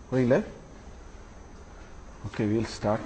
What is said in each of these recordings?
Going live? Okay, we'll start.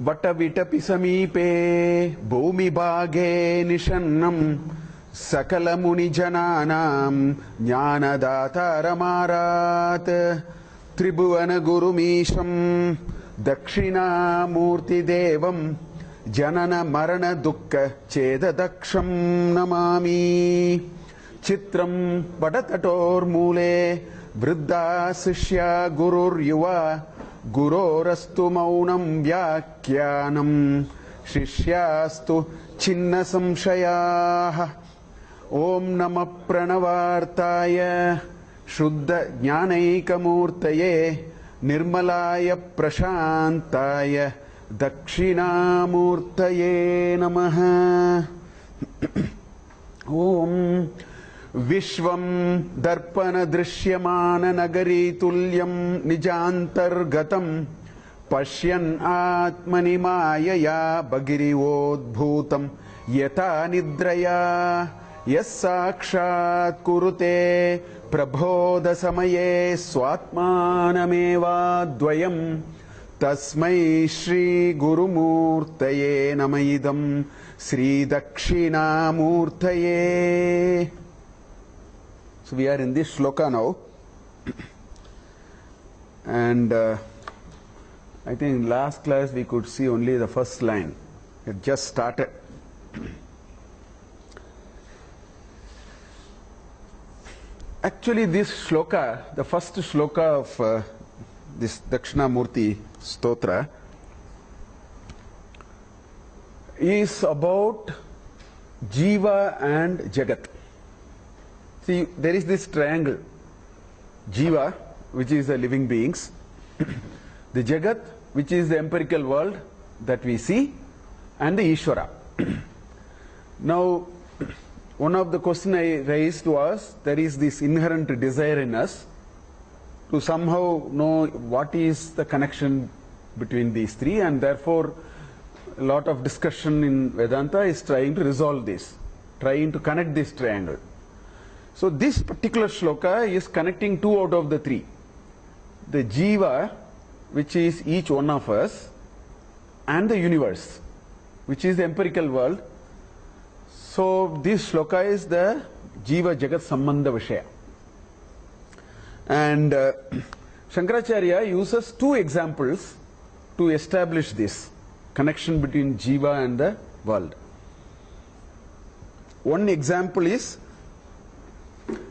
वटविटपि समीपे भूमिभागे निषन्नं सकलमुनिजनानां ज्ञानदातारमारात् त्रिभुवनगुरुमीशं दक्षिणामूर्तिदेवं जननमरणदुःखछेददक्षं नमामि। चित्रं वटतटोर्मूले वृद्धा शिष्या गुरुर्युवा गुरोरस्तु मौनं व्याख्यानं शिष्यास्तु छिन्न संशयाः। ओम नमः प्रणवार्ताय शुद्ध ज्ञानैकमूर्तये निर्मलाय प्रशांताय दक्षिणामूर्तये नमः। ओम विश्वं दर्पण दृश्यमान नगरी तुल्यं निजान्तर्गतं पश्यन् आत्मनि मायया बगिरिवोद्भूतं यथा निद्रया यः साक्षात् कुरुते प्रबोध समये स्वात्मानमेवाद्वयं तस्मै श्री गुरुमूर्तये नमः। इदं श्री दक्षिणामूर्तये। So we are in this Sloka now, and I think last class we could see only the first line. It just started. Actually, this Sloka, the first Sloka of this Dakshinamurty Stotra, is about Jiva and Jagat. See, there is this triangle, Jiva, which is the living beings, the Jagat, which is the empirical world that we see, and the Ishvara. Now, one of the questions I raised was, there is this inherent desire in us to somehow know what is the connection between these three, and therefore a lot of discussion in Vedanta is trying to resolve this, trying to connect this triangle. So this particular shloka is connecting two out of the three. The Jiva, which is each one of us, and the universe, which is the empirical world. So this shloka is the Jiva Jagat Sambandha Vishaya. And Shankaracharya uses two examples to establish this connection between Jiva and the world. One example is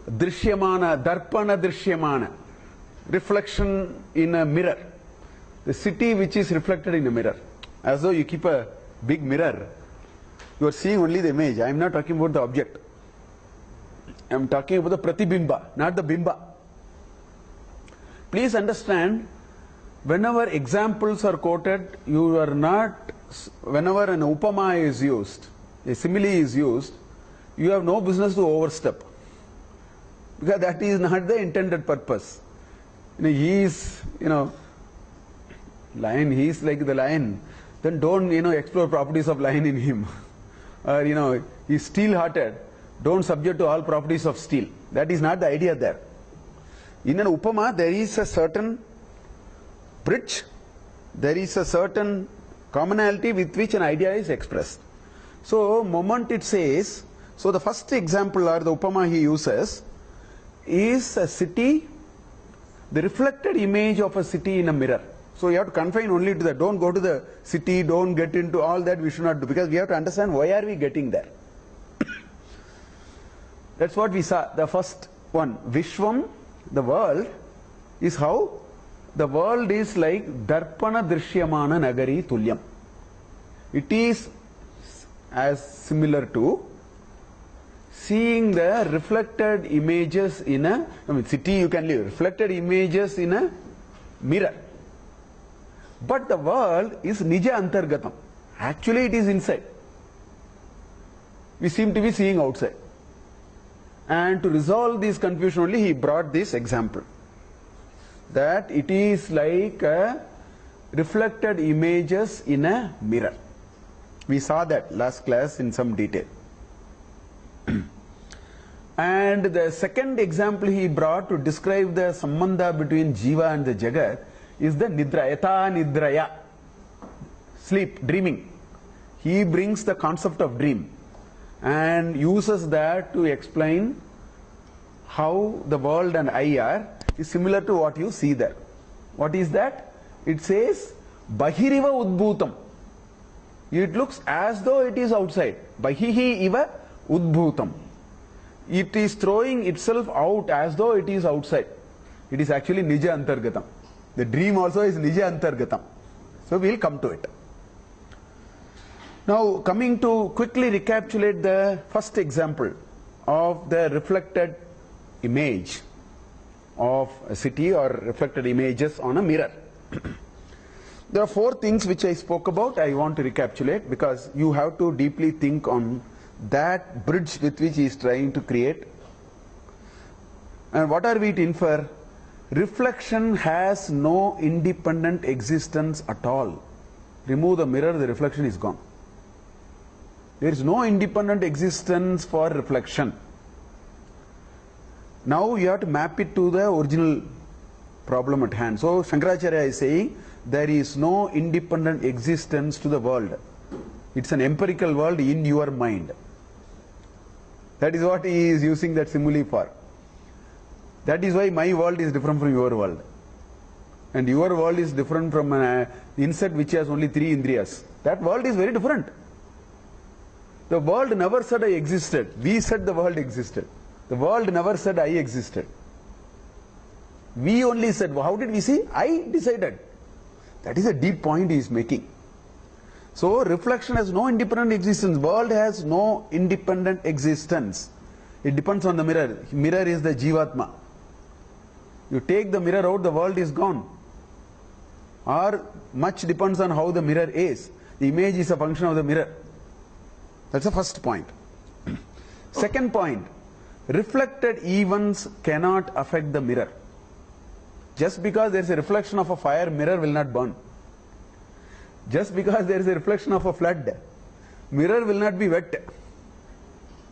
Drishyamana, Darpana Drishyamana, reflection in a mirror. The city which is reflected in a mirror. As though you keep a big mirror, you are seeing only the image. I am not talking about the object. I am talking about the pratibimba, not the bimba. Please understand, whenever examples are quoted, you are not, whenever an upama is used, a simile is used, you have no business to overstep. Because that is not the intended purpose. He is, lion, he is like the lion. Then don't, explore properties of lion in him. Or, he is steel-hearted. Don't subject to all properties of steel. That is not the idea there. In an upama, there is a certain bridge, there is a certain commonality with which an idea is expressed. So, moment it says, so the first example or the upama he uses is a city, the reflected image of a city in a mirror. So you have to confine only to that. Don't go to the city, don't get into all that, we should not do, because we have to understand why are we getting there. That's what we saw, the first one. Vishwam, the world, is how the world is like Darpana Drishyamana Nagari Tulyam. It is as similar to seeing the reflected images in a, city you can live, reflected images in a mirror. But the world is nija antargatam. Actually it is inside. We seem to be seeing outside. And to resolve this confusion only, he brought this example. That it is like reflected images in a mirror. We saw that last class in some detail. And the second example he brought to describe the sambandha between jiva and the jagat is the nidra, yatha nidraya, sleep, dreaming. He brings the concept of dream and uses that to explain how the world and I are is similar to what you see there. What is that? It says bahiriva udbhutam. It looks as though it is outside. Bahihi iva udbhutam. It is throwing itself out as though it is outside. It is actually nija antargatam. The dream also is nija antargatam. So we will come to it. Now coming to quickly recapitulate the first example of the reflected image of a city or reflected images on a mirror. There are four things which I spoke about. I want to recapitulate because you have to deeply think on that bridge with which he is trying to create. And what are we to infer? Reflection has no independent existence at all. Remove the mirror, the reflection is gone. There is no independent existence for reflection. Now you have to map it to the original problem at hand. So Shankaracharya is saying there is no independent existence to the world. It's an empirical world in your mind. That is what he is using that simile for. That is why my world is different from your world. And your world is different from an insect which has only 3 indriyas. That world is very different. The world never said I existed. We said the world existed. The world never said I existed. We only said, well, how did we see? I decided. That is a deep point he is making. So reflection has no independent existence. World has no independent existence. It depends on the mirror. Mirror is the jivatma. You take the mirror out, the world is gone. Or much depends on how the mirror is. The image is a function of the mirror. That's the first point. Second point, reflected events cannot affect the mirror. Just because there is a reflection of a fire, mirror will not burn. Just because there is a reflection of a flood, mirror will not be wet.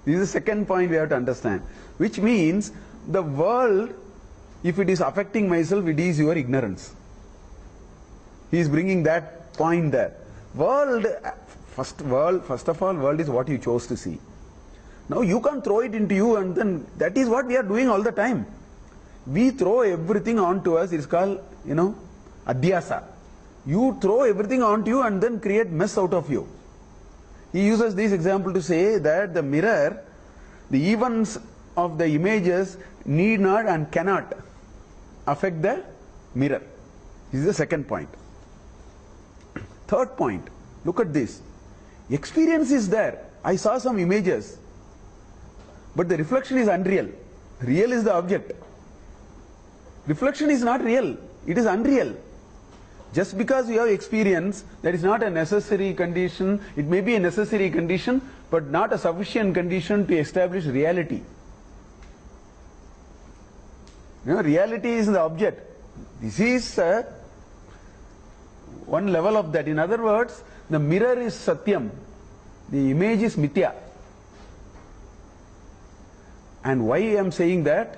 This is the second point we have to understand. Which means the world, if it is affecting myself, it is your ignorance. He is bringing that point there. First of all, world is what you chose to see. Now you can throw it into you, and then that is what we are doing all the time. We throw everything onto us. It's called, adhyasa. You throw everything onto you and then create mess out of you. He uses this example to say that the mirror, the events of the images need not and cannot affect the mirror. This is the second point. Third point, look at this. Experience is there. I saw some images, but the reflection is unreal. Real is the object. Reflection is not real. It is unreal. Just because you have experience, that is not a necessary condition. It may be a necessary condition, but not a sufficient condition to establish reality. Reality is the object. This is one level of that. In other words, the mirror is satyam. The image is mithya. And why I am saying that?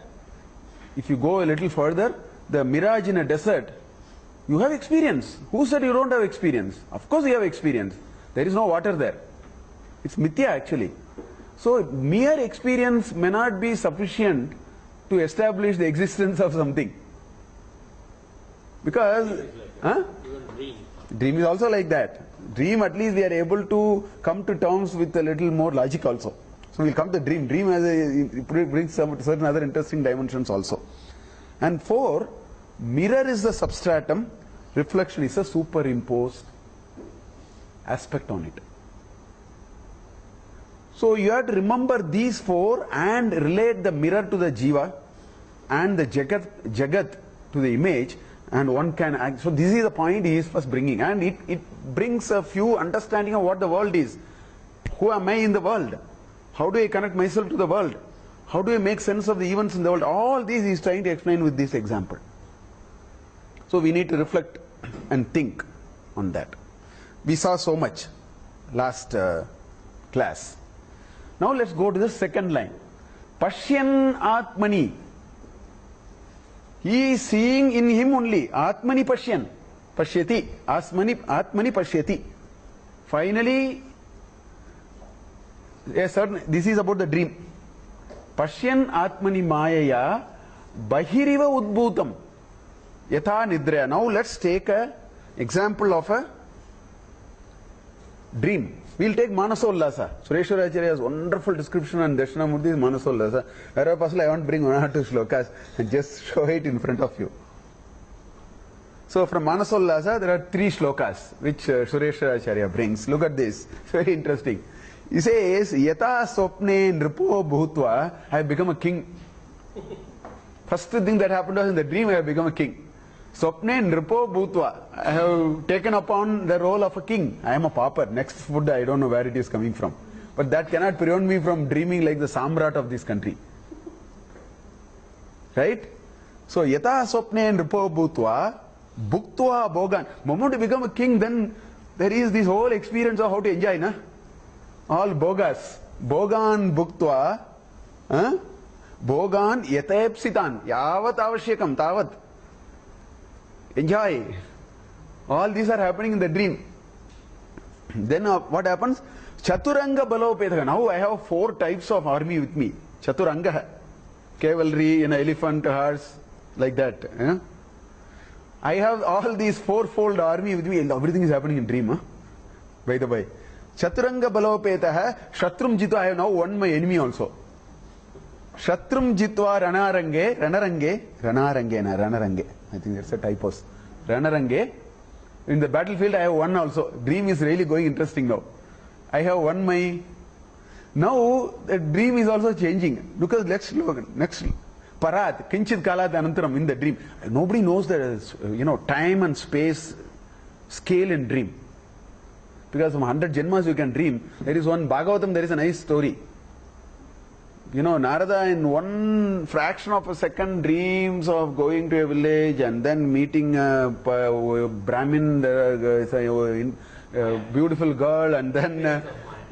If you go a little further, the mirage in a desert, you have experience. Who said you don't have experience? Of course you have experience. There is no water there. It's mithya actually. So mere experience may not be sufficient to establish the existence of something. Because, dream is also like that. Dream, at least we are able to come to terms with a little more logic also. So we'll come to dream. Dream brings some certain other interesting dimensions also. And 4, mirror is the substratum, reflection is a superimposed aspect on it. So you have to remember these four and relate the mirror to the jiva and the jagat to the image, and one can act. So this is the point he is first bringing, and it brings a few understanding of what the world is. Who am I in the world? How do I connect myself to the world? How do I make sense of the events in the world? All these he is trying to explain with this example. So we need to reflect and think on that. We saw so much last class. Now let's go to the second line. Pashyan Atmani. He is seeing in him only. Atmani Pashyan. Pashyati. Atmani Pashyati. Finally, this is about the dream. Pashyan Atmani Mayaya Bahiriva Udbhutam Yatha Nidrya. Now let's take an example of a dream. We'll take Manasollasa. Sureshwara Acharya's wonderful description on Dakshinamurty's Manasollasa. I want to bring one or two slokas and just show it in front of you. So from Manasollasa there are 3 slokas which Sureshwara Acharya brings. Look at this. Very interesting. He says, Yata Swapne Nripo Bhutva, I have become a king. First thing that happened was in the dream I have become a king. Swapne Nripo Bhutva, I have taken upon the role of a king. I am a pauper. Next food I don't know where it is coming from. But that cannot prevent me from dreaming like the Samrat of this country. Right? So Yata Swapne Nripo Bhutva, Bhuktva Bhogan. Moment you become a king, then there is this whole experience of how to enjoy, na? All bogas. Bhogan Bhuktva, Bhogan Yatepsitan, Yavat Avashyakam, Tavat. Enjoy. All these are happening in the dream. Then what happens? Chaturanga Balopetaka. Now I have 4 types of army with me. Chaturanga. Cavalry, elephant, horse, like that. I have all these 4-fold army with me, and everything is happening in dream. By the way. Chaturanga Balopetaha, Shatrum Jitva. I have now won my enemy also. Shatrum Jitva Ranarange. I think that's a typos. Ranarange. In the battlefield I have won also. Dream is really going interesting now. I have won my... Now the dream is also changing. Because let's look next. Parat, Kinchit Kalat Anantaram in the dream. Nobody knows the time and space scale in dream. Because from 100 Janmas you can dream. There is one Bhagavatam, there is a nice story. Narada in one fraction of a second dreams of going to a village and then meeting a Brahmin, beautiful girl, and then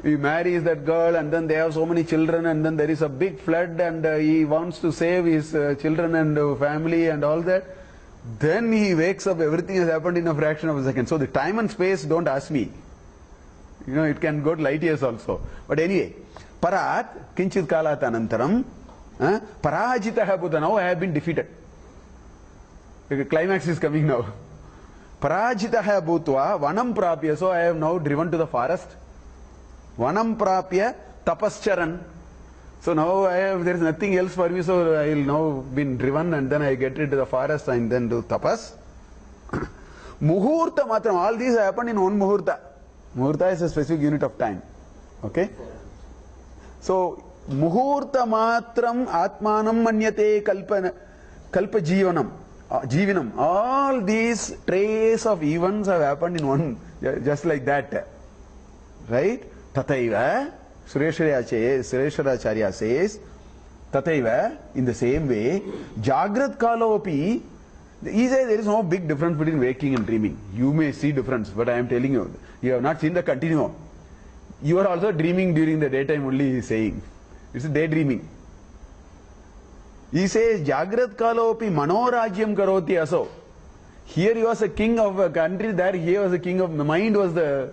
he marries that girl, and then they have so many children, and then there is a big flood, and he wants to save his children and family and all that. Then he wakes up, everything has happened in a fraction of a second. So the time and space, don't ask me. It can go to light years also. But anyway, Parat, Kinchit Kalat Anantaram, Parajitaha Buddha, now I have been defeated. The climax is coming now. Parajitaha Bhutva, Vanam Prapya, so I have now driven to the forest. Vanam Prapya, Tapascharan. So now there is nothing else for me, so I will now been driven and then I get into the forest and then do tapas. Muhurta Matram, all these happen in one Muhurta. Muhurta is a specific unit of time. Okay? So, Muhurta Matram Atmanam Manyate Kalpa Jivanam. All these trace of events have happened in one, just like that. Right? Tataiva, Sureshwara Acharya says, Tataiva, in the same way, Jagrat Kalopi, he says there is no big difference between waking and dreaming. You may see difference, but I am telling you, you have not seen the continuum. You are also dreaming during the daytime only, he is saying. It's daydreaming. He says, Jagrat Kalopi Manorajyam Karoti Aso. Here he was a king of a country, there he was a king of, the mind was the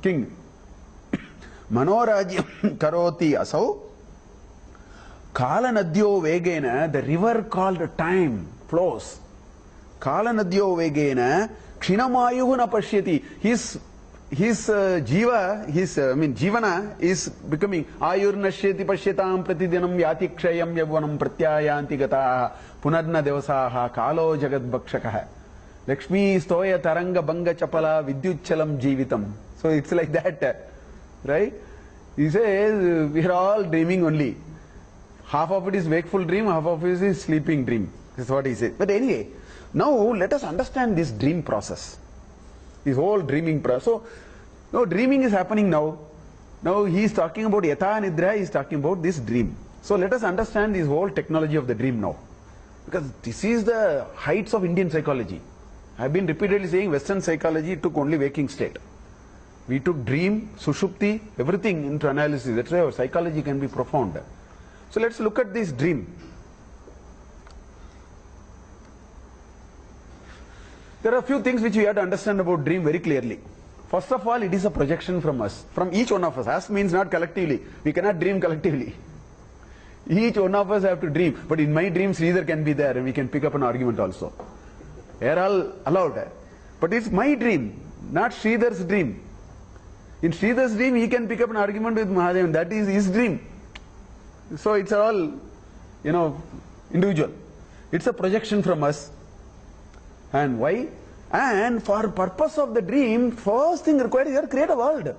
king. Manorajyam Karoti Aso. Kala Nadyo Vegena, the river called time, flows. Kala Nadyo Vegena, Kshinamayu Pashyati. His jivana is becoming Ayurnashyati Pashyatam Pratidinam Yatikshayam Yavvanam Pratyayanti Gataha Punarna Devasaha Kalo Jagat Bhakshakaha Lakshmi Stoya Taranga Banga Chapala Vidyuchalam Jivitam. So it's like that, right? He says we are all dreaming only. Half of it is wakeful dream, half of it is sleeping dream. This is what he says. But anyway, now let us understand this dream process. This whole dreaming process. So, no, dreaming is happening now. Now he is talking about Yatha Nidra, he is talking about this dream. So let us understand this whole technology of the dream now. Because this is the heights of Indian psychology. I have been repeatedly saying Western psychology took only waking state. We took dream, sushupti, everything into analysis. That's why our psychology can be profound. So let's look at this dream. There are a few things which we have to understand about dream very clearly. First of all, it is a projection from us, from each one of us. Us means not collectively. We cannot dream collectively. Each one of us have to dream. But in my dream, Sridhar can be there and we can pick up an argument also. They are all allowed. But it's my dream, not Sridhar's dream. In Sridhar's dream, he can pick up an argument with Mahadevan. That is his dream. So it's all, individual. It's a projection from us. And why? And for purpose of the dream, first thing required is to create a world.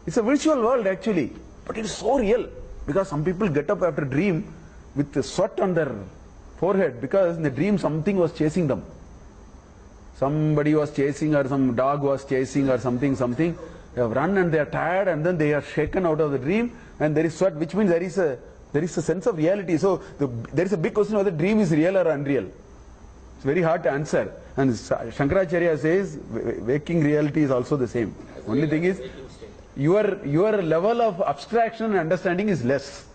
It's a virtual world actually. But it is so real. Because some people get up after dream with the sweat on their forehead because in the dream something was chasing them. Somebody was chasing or some dog was chasing or something. They have run and they are tired and then they are shaken out of the dream and there is sweat, which means there is a sense of reality. So there is a big question whether dream is real or unreal. It's very hard to answer. And Shankaracharya says waking reality is also the same. Only thing is your level of abstraction and understanding is less.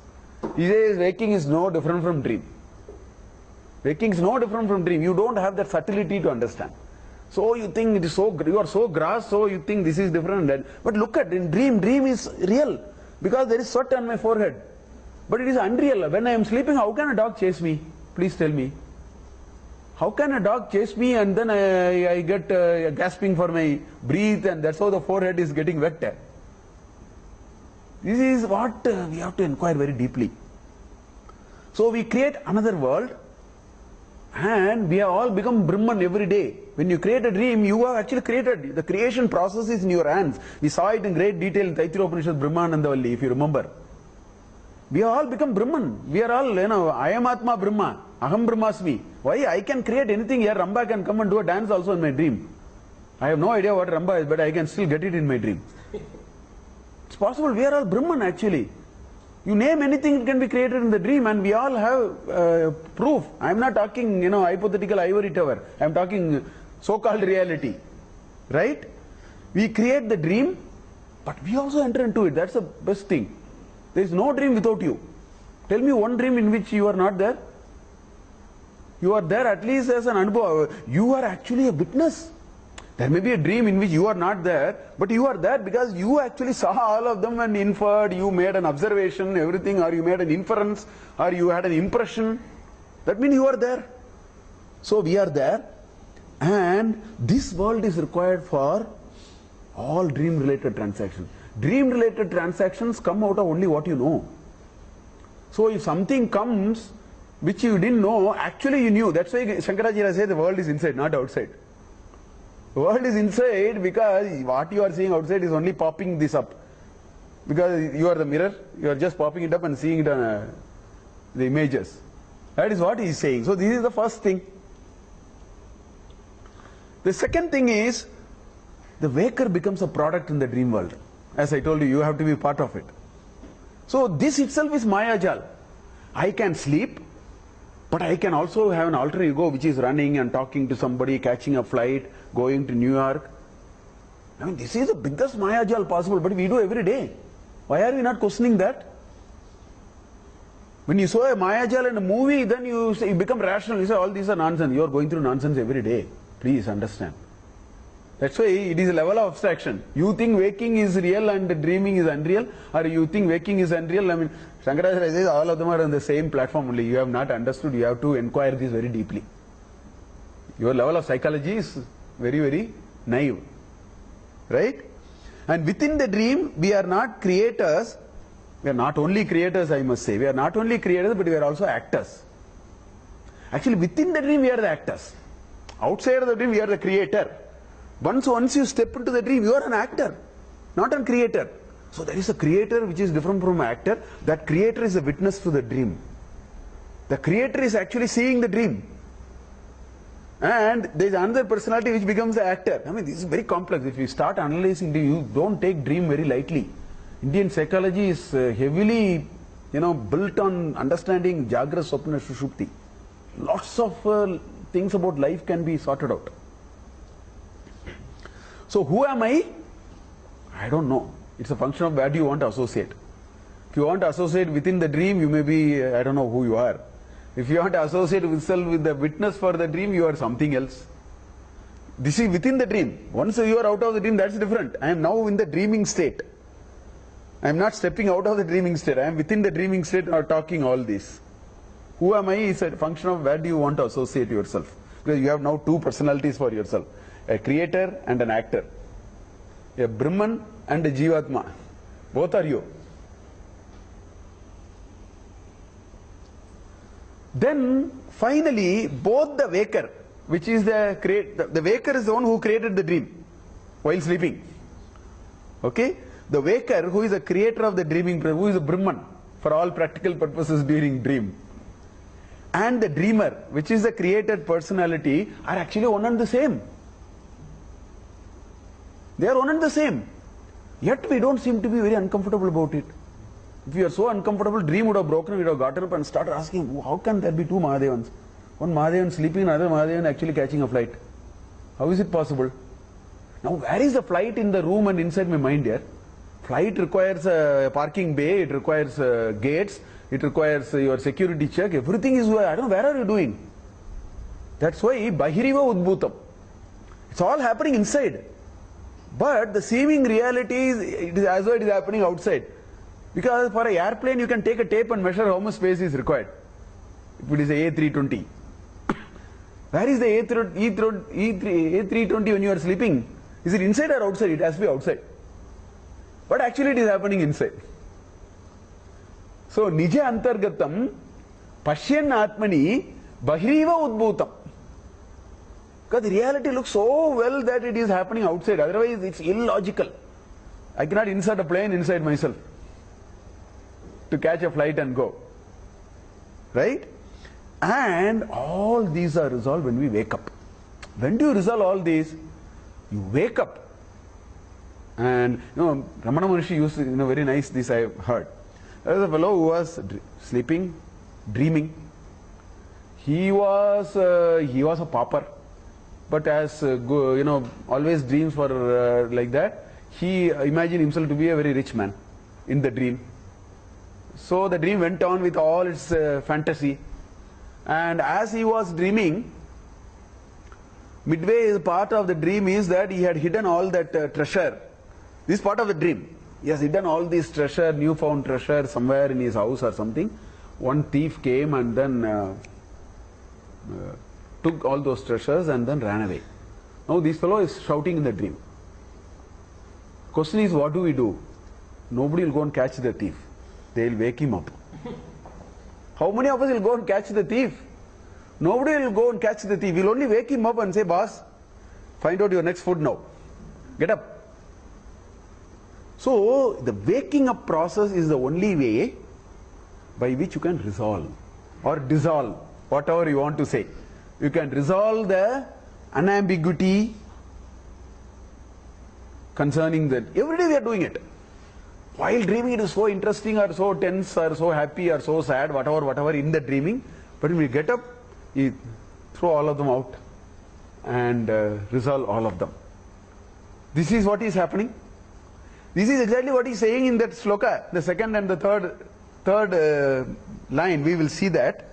He says waking is no different from dream. Waking is no different from dream. You don't have that subtlety to understand. So you think it is you are so gross, so you think this is different. But look at in dream is real because there is sweat on my forehead. But it is unreal. When I am sleeping, how can a dog chase me? Please tell me. How can a dog chase me and then I get gasping for my breath and that's how the forehead is getting wet. This is what we have to inquire very deeply. So we create another world and we have all become Brahman every day. When you create a dream, you have actually created. The creation process is in your hands. We saw it in great detail in Taittiriya Upanishad, Brahmanandavalli, if you remember. We have all become Brahman. We are all, I am Atma Brahma, Aham Brahmasmi. Why? I can create anything here. Ramba can come and do a dance also in my dream. I have no idea what Ramba is, but I can still get it in my dream. It's possible. We are all Brahman actually. You name anything, it can be created in the dream and we all have proof. I am not talking, hypothetical ivory tower. I am talking so-called reality. Right? We create the dream, but we also enter into it. That's the best thing. There is no dream without you. Tell me one dream in which you are not there. You are there at least as an anubhava. You are actually a witness. There may be a dream in which you are not there, but you are there because you actually saw all of them and inferred, you made an observation, everything, or you made an inference, or you had an impression. That means you are there. So we are there, and this world is required for all dream-related transactions. Dream-related transactions come out of only what you know. So if something comes which you didn't know, actually you knew. That's why Shankaracharya says the world is inside, not outside. The world is inside because what you are seeing outside is only popping this up. Because you are the mirror, you are just popping it up and seeing it on the images. That is what he is saying. So this is the first thing. The second thing is, the waker becomes a product in the dream world. As I told you, you have to be part of it. So this itself is Mayajal. I can sleep, but I can also have an alter ego which is running and talking to somebody, catching a flight, going to New York. I mean, this is the biggest Mayajal possible, but we do every day. Why are we not questioning that? When you saw a Mayajal in a movie, then you become rational. You say, all these are nonsense. You are going through nonsense every day. Please understand. That's why it is a level of abstraction. You think waking is real and dreaming is unreal, or you think waking is unreal. I mean, Shankaracharya says all of them are on the same platform only. You have not understood. You have to inquire this very deeply. Your level of psychology is very, very naive. Right? And within the dream, we are not creators. We are not only creators, I must say. We are not only creators, but we are also actors. Actually, within the dream, we are the actors. Outside of the dream, we are the creator. Once you step into the dream, you are an actor, not a creator. So there is a creator which is different from an actor. That creator is a witness to the dream. The creator is actually seeing the dream. And there is another personality which becomes the actor. I mean, this is very complex. If you start analyzing, you don't take dream very lightly. Indian psychology is heavily, built on understanding Jagra, Swapna, Sushupti. Lots of things about life can be sorted out. So who am I? I don't know. It's a function of where do you want to associate. If you want to associate within the dream, you may be, I don't know who you are. If you want to associate yourself with the witness for the dream, you are something else. This is within the dream. Once you are out of the dream, that's different. I am now in the dreaming state. I am not stepping out of the dreaming state. I am within the dreaming state or talking all this. Who am I is a function of where do you want to associate yourself. Because you have now two personalities for yourself. A creator and an actor. A Brahman and a Jivatma. Both are you. Then finally both the waker, which is the waker is the one who created the dream while sleeping. Okay? The waker who is the creator of the dreaming, who is a Brahman for all practical purposes during dream. And the dreamer, which is the created personality, are actually one and the same. They are one and the same. Yet we don't seem to be very uncomfortable about it. If you are so uncomfortable, dream would have broken, we would have gotten up and started asking, how can there be two Mahadevans? One Mahadevan sleeping, another Mahadevan actually catching a flight. How is it possible? Now where is the flight in the room and inside my mind here? Flight requires a parking bay, it requires gates, it requires your security check, everything is, I don't know, where are you doing? That's why Bahiriva Udbhutam. It's all happening inside. But the seeming reality is, it is as though it is happening outside. Because for an airplane you can take a tape and measure how much space is required. If it is a A320. Where is the A320 when you are sleeping? Is it inside or outside? It has to be outside. But actually it is happening inside. So Nija Antargatam Pashyan Atmani Bahiriva Udbhutam. Because the reality looks so well that it is happening outside. Otherwise it's illogical. I cannot insert a plane inside myself to catch a flight and go. Right? And all these are resolved when we wake up. When do you resolve all these? You wake up. And Ramana Maharishi used very nice this I have heard. There was a fellow who was sleeping, dreaming. He was a pauper, but as always dreams were like that. He imagined himself to be a very rich man in the dream. So the dream went on with all its fantasy, and as he was dreaming, midway part of the dream is that he had hidden all that treasure. This part of the dream. He has hidden all this treasure, newfound treasure somewhere in his house or something. One thief came and then took all those treasures and then ran away. Now this fellow is shouting in the dream. Question is, what do we do? Nobody will go and catch the thief. They will wake him up. How many of us will go and catch the thief? Nobody will go and catch the thief. We'll only wake him up and say, boss, find out your next food now. Get up. So the waking up process is the only way by which you can resolve or dissolve, whatever you want to say. You can resolve the unambiguity concerning that. Every day we are doing it. While dreaming it is so interesting or so tense or so happy or so sad, whatever in the dreaming. But when we get up, you throw all of them out and resolve all of them. This is what is happening. This is exactly what he is saying in that sloka, the second and the third line. We will see that.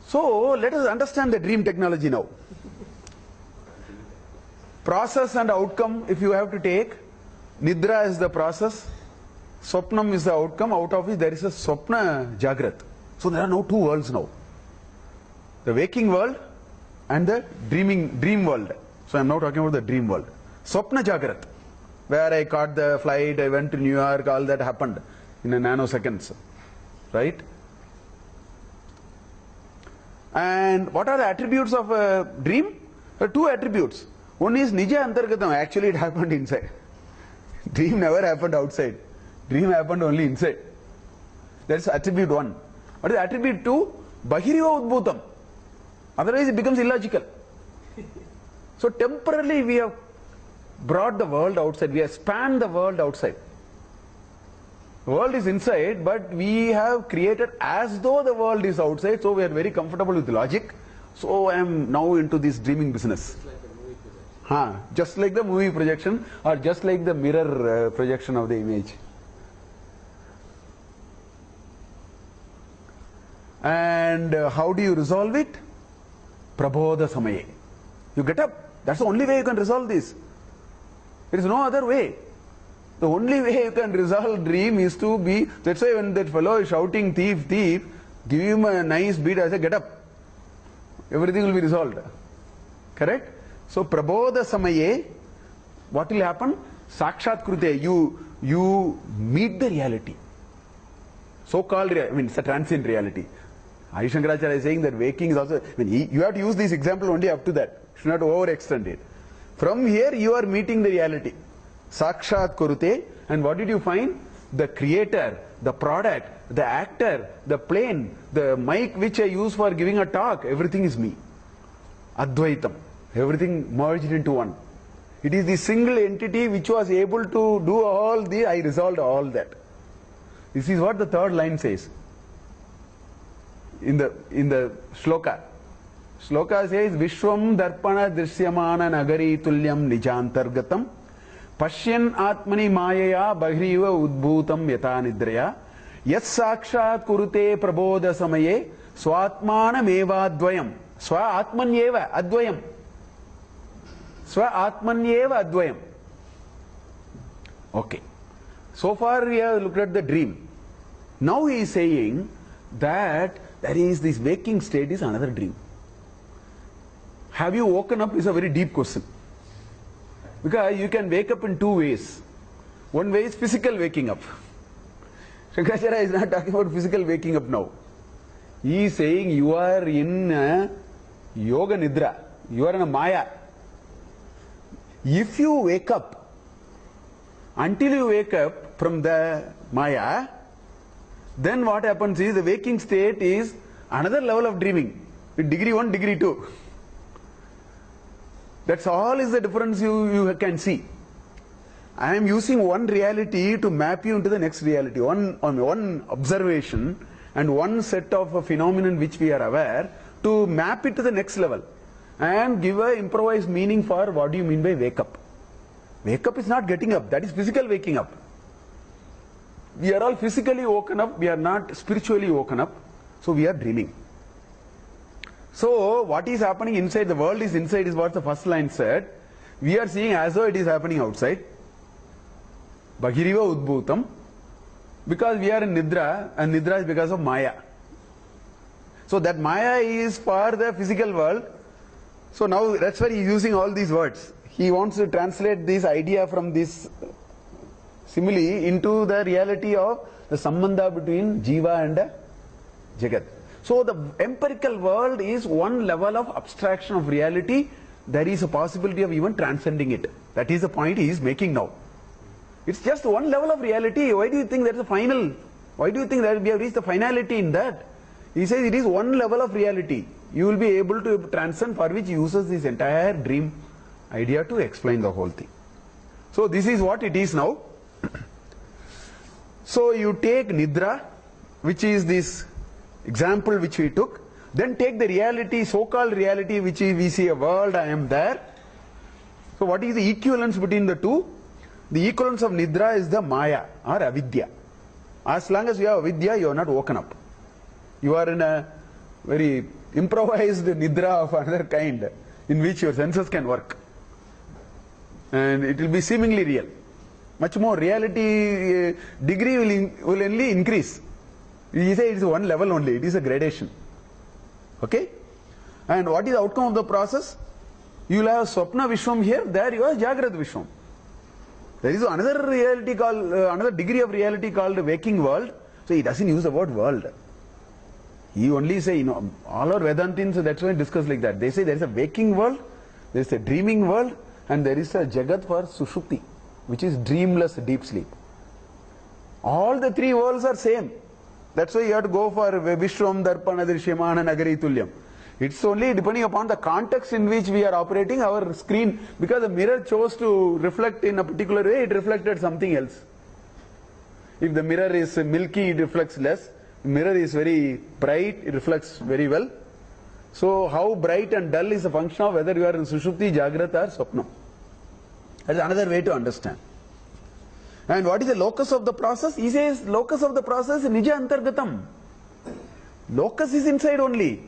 So let us understand the dream technology now. Process and outcome, if you have to take, Nidra is the process, Swapnam is the outcome, out of which there is a Swapna Jagrat. So there are now two worlds now. The waking world and the dream world. So I am now talking about the dream world. Swapna Jagrat, where I caught the flight, I went to New York, all that happened in a nanoseconds. Right? And what are the attributes of a dream? There are two attributes. One is Nija Antargatam, actually it happened inside. Dream never happened outside. Dream happened only inside. That's attribute 1. What is attribute 2? Bahiriva Udbhutam. Otherwise it becomes illogical. So temporarily we have brought the world outside. We have spanned the world outside. The world is inside, but we have created as though the world is outside. So we are very comfortable with logic. So I am now into this dreaming business. Just like the movie projection, or just like the mirror projection of the image. And how do you resolve it? Prabodha samaye. You get up. That's the only way you can resolve this. There is no other way. The only way you can resolve dream is to be, that's why when that fellow is shouting thief, thief, give him a nice beat, I say get up. Everything will be resolved. Correct? So prabodha samaye, what will happen? Sakshat krute, you meet the reality. So-called reality, I mean it's a transient reality. Adi Shankaracharya is saying that waking is also, I mean, you have to use this example only up to that. You should not overextend it. From here you are meeting the reality. Sakshat kurute, and what did you find? The creator, the product, the actor, the plane, the mic which I use for giving a talk, everything is me. Advaitam. Everything merged into one. It is the single entity which was able to do all the, I resolved all that. This is what the third line says. In the Sloka. Sloka says, Vishwam darpana drishyamana nagari tulyam nijantargatam Pashyan atmani mayaya bahriva udbhutam yata nidraya Yat sakshat kurute prabodha samaye swatmana meva advayam Swa atmanyeva advayam Swa atmanyeva advayam. Okay. So far we have looked at the dream. Now he is saying that there is this waking state is another dream. Have you woken up is a very deep question. Because you can wake up in two ways. One way is physical waking up. Shankaracharya is not talking about physical waking up now. He is saying you are in yoga nidra. You are in a maya. If you wake up, until you wake up from the maya, then what happens is the waking state is another level of dreaming. Degree 1, degree 2. That's all is the difference you can see. I am using one reality to map you into the next reality. One observation and one set of a phenomenon which we are aware to map it to the next level and give a improvised meaning for what do you mean by wake up. Wake up is not getting up. That is physical waking up. We are all physically woken up. We are not spiritually woken up. So we are dreaming. So what is happening inside, the world is inside is what the first line said. We are seeing as though it is happening outside. Bahiriva udbhutam. Because we are in nidra, and nidra is because of maya. So that maya is for the physical world. So now that's why he is using all these words. He wants to translate this idea from this simile into the reality of the sambandha between jiva and jagat. So the empirical world is one level of abstraction of reality. There is a possibility of even transcending it. That is the point he is making now. It's just one level of reality. Why do you think that's the final? Why do you think that we have reached the finality in that? He says it is one level of reality. You will be able to transcend, for which he uses this entire dream idea to explain the whole thing. So this is what it is now. So you take nidra, which is this example which we took, then take the reality, so-called reality, which is we see a world, I am there. So what is the equivalence between the two? The equivalence of nidra is the maya or avidya. As long as you have avidya, you are not woken up. You are in a very improvised nidra of another kind in which your senses can work. And it will be seemingly real. Much more reality degree will only increase. You say it is one level only, it is a gradation. Okay? And what is the outcome of the process? You will have Swapna Vishwam here, there you have Jagrad Vishwam. There is another reality called, another degree of reality called waking world. So he doesn't use the word world. He only say, all our Vedantins, that's why discuss like that. They say there is a waking world, there is a dreaming world, and there is a Jagat for Sushupti. which is dreamless deep sleep. All the three worlds are same. That's why you have to go for Vishwam Darpana Drishyamana Nagari Tulyam. It's only depending upon the context in which we are operating our screen, because the mirror chose to reflect in a particular way, it reflected something else. If the mirror is milky, it reflects less. The mirror is very bright, it reflects very well. So how bright and dull is a function of whether you are in Sushupti, Jagrata or Swapna. That's another way to understand. And what is the locus of the process? He says locus of the process is Nija Antargatam. Locus is inside only.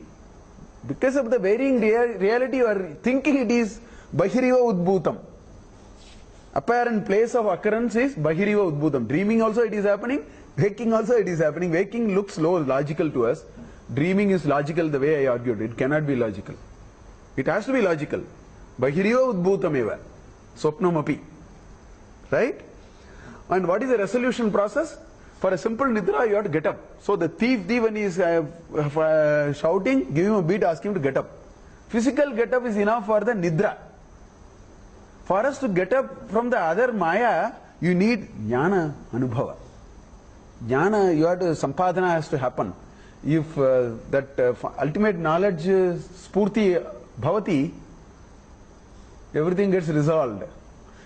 Because of the varying reality, you are thinking it is Bahiriva Udbhutam. Apparent place of occurrence is Bahiriva Udbhutam. Dreaming also it is happening, waking also it is happening. Waking looks logical to us. Dreaming is logical the way I argued. It cannot be logical. It has to be logical. Bahiriva Udbhutam eva. Swapnam api. Right? And what is the resolution process? For a simple nidra, you have to get up. So the thief, when he is shouting, give him a beat, ask him to get up. Physical get up is enough for the nidra. For us to get up from the other maya, you need jnana anubhava. Jnana, you have to, sampadana has to happen. If that ultimate knowledge spurti bhavati, everything gets resolved.